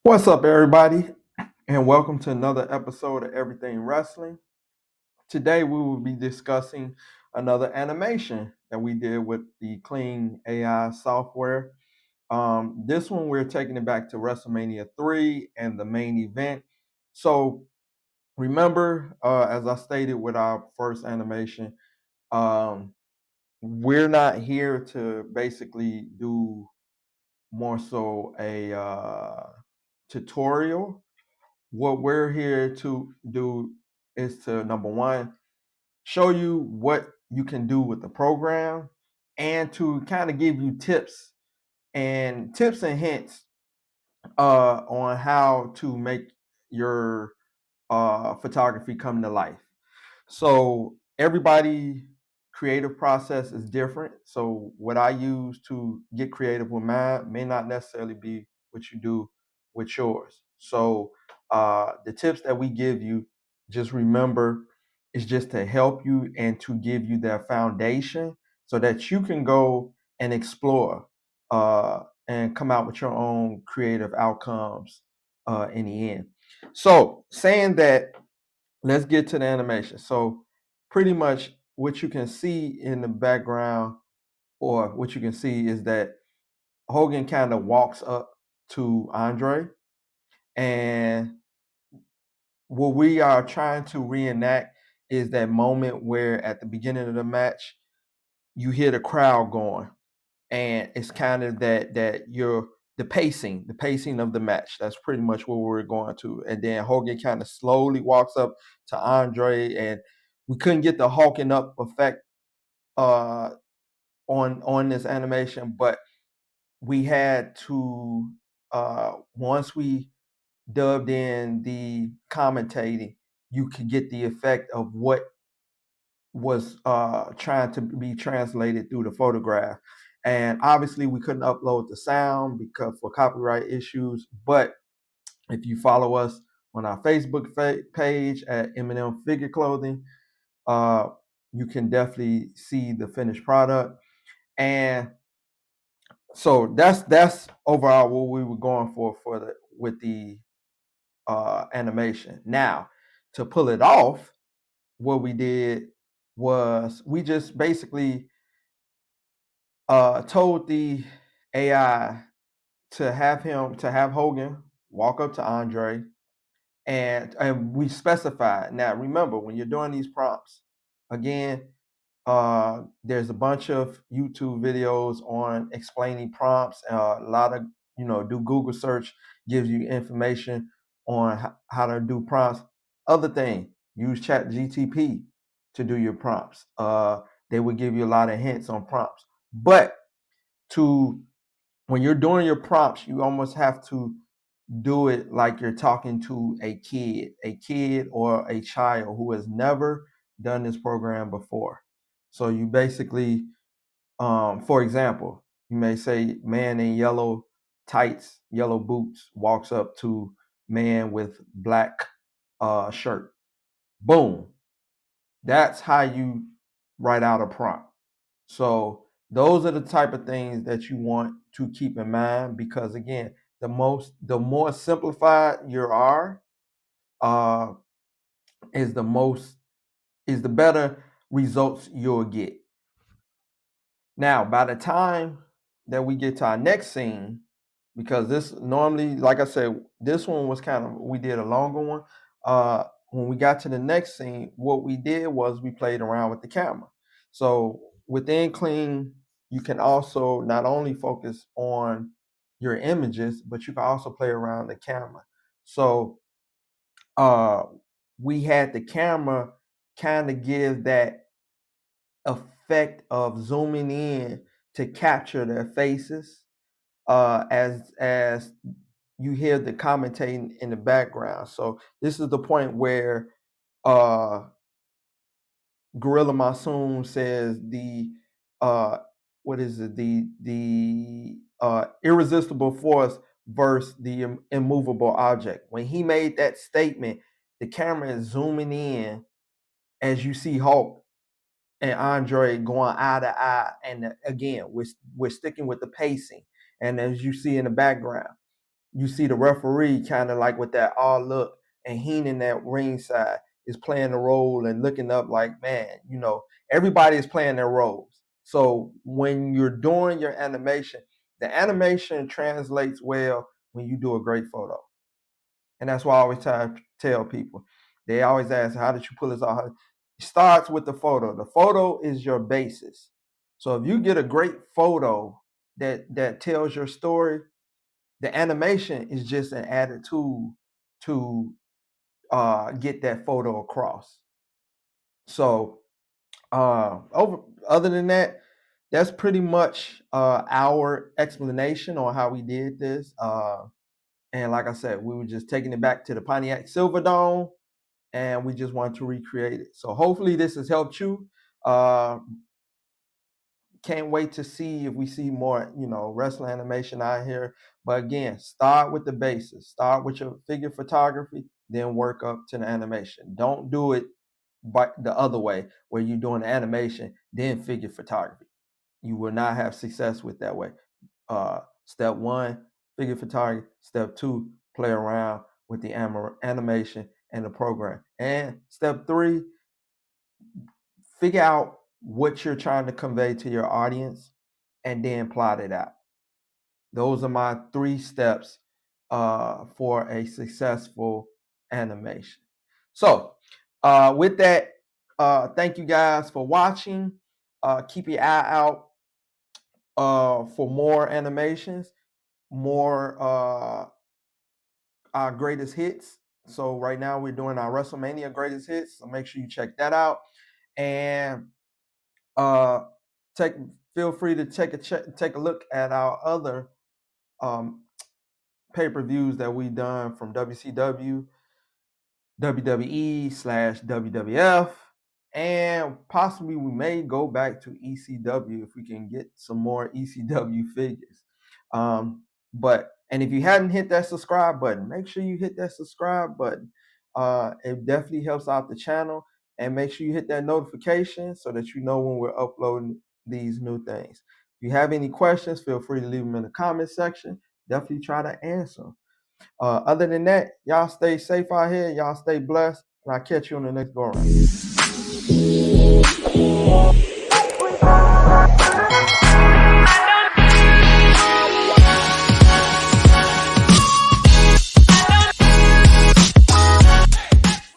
What's up, everybody, and welcome to another episode of Everything Wrestling. Today, we will be discussing another animation that we did with the Kling AI software. This one, we're taking it back to Wrestlemania 3 and the main event. So, remember, as I stated with our first animation, um, we're not here to basically do more so a tutorial. What we're here to do is to, number one, show you what you can do with the program and to kind of give you tips and hints on how to make your photography come to life. So everybody creative process is different. So what I use to get creative with mine may not necessarily be what you do with yours. So the tips that we give you, just remember, is just to help you and to give you that foundation so that you can go and explore and come out with your own creative outcomes in the end. So saying that, let's get to the animation. So pretty much what you can see in the background, or what you can see, is that Hogan kind of walks up to Andre, and what we are trying to reenact is that moment where at the beginning of the match you hear the crowd going, and it's kind of that you're the pacing of the match. That's pretty much what we're going to. And then Hogan kind of slowly walks up to Andre, and we couldn't get the hulking up effect uh, on this animation, but we had to once we dubbed in the commentating, you could get the effect of what was trying to be translated through the photograph. And obviously, we couldn't upload the sound because for copyright issues. But if you follow us on our Facebook page at M&M Figure Clothing, uh, you can definitely see the finished product. And so that's overall what we were going for the with the animation. Now, to pull it off, what we did was we just basically told the AI to have Hogan walk up to Andre, and we specified. Now, remember, when you're doing these prompts, again, there's a bunch of YouTube videos on explaining prompts. A lot of, do Google search, gives you information on how to do prompts. Other thing, use Chat GTP to do your prompts. They will give you a lot of hints on prompts. But to when you're doing your prompts, you almost have to do it like you're talking to a kid or a child who has never done this program before. So you basically, for example, you may say, man in yellow tights, yellow boots, walks up to man with black shirt. Boom. That's how you write out a prompt. So those are the type of things that you want to keep in mind, because again, the more simplified you are, uh, is the most is the better results you'll get. Now, by the time that we get to our next scene, because this normally, like I said, this one was we did a longer one. When we got to the next scene, what we did was we played around with the camera. So within Clean, you can also not only focus on your images, but you can also play around the camera. So uh, we had the camera kind of give that effect of zooming in to capture their faces, as you hear the commentating in the background. So this is the point where uh, Gorilla Monsoon says the what is it, the irresistible force versus the immovable object. When he made that statement, the camera is zooming in as you see Hulk and Andre going eye to eye. And again, we're sticking with the pacing. And as you see in the background, you see the referee kind of like with that all look, and Heenan at ringside is playing the role and looking up like, man, everybody is playing their roles. So when you're doing your animation, the animation translates well when you do a great photo. And that's why I always tell people. They always ask, how did you pull this off? It starts with the photo. The photo is your basis. So if you get a great photo that tells your story, the animation is just an added tool to get that photo across. So other than that, that's pretty much our explanation on how we did this. And like I said, we were just taking it back to the Pontiac Silverdome, and we just wanted to recreate it. So hopefully this has helped you. Can't wait to see if we see more, wrestling animation out here. But again, start with the basis. Start with your figure photography, then work up to the animation. Don't do it by the other way, where you're doing the animation, then figure photography. You will not have success with that way. Step one, figure photography. Step two, play around with the animation and the program. And step three, figure out what you're trying to convey to your audience and then plot it out. Those are my 3 steps for a successful animation. So with that, thank you guys for watching. Keep your eye out for more animations, more our greatest hits. So right now we're doing our Wrestlemania greatest hits. So make sure you check that out. And uh, feel free to take a look at our other pay-per-views that we done from WCW, WWE/WWF, and possibly we may go back to ECW if we can get some more ECW figures. And if you hadn't hit that subscribe button, make sure you hit that subscribe button. It definitely helps out the channel, and make sure you hit that notification so that you know when we're uploading these new things. If you have any questions, feel free to leave them in the comment section. Definitely try to answer them. Other than that, y'all stay safe out here. Y'all stay blessed. And I'll catch you on the next go around.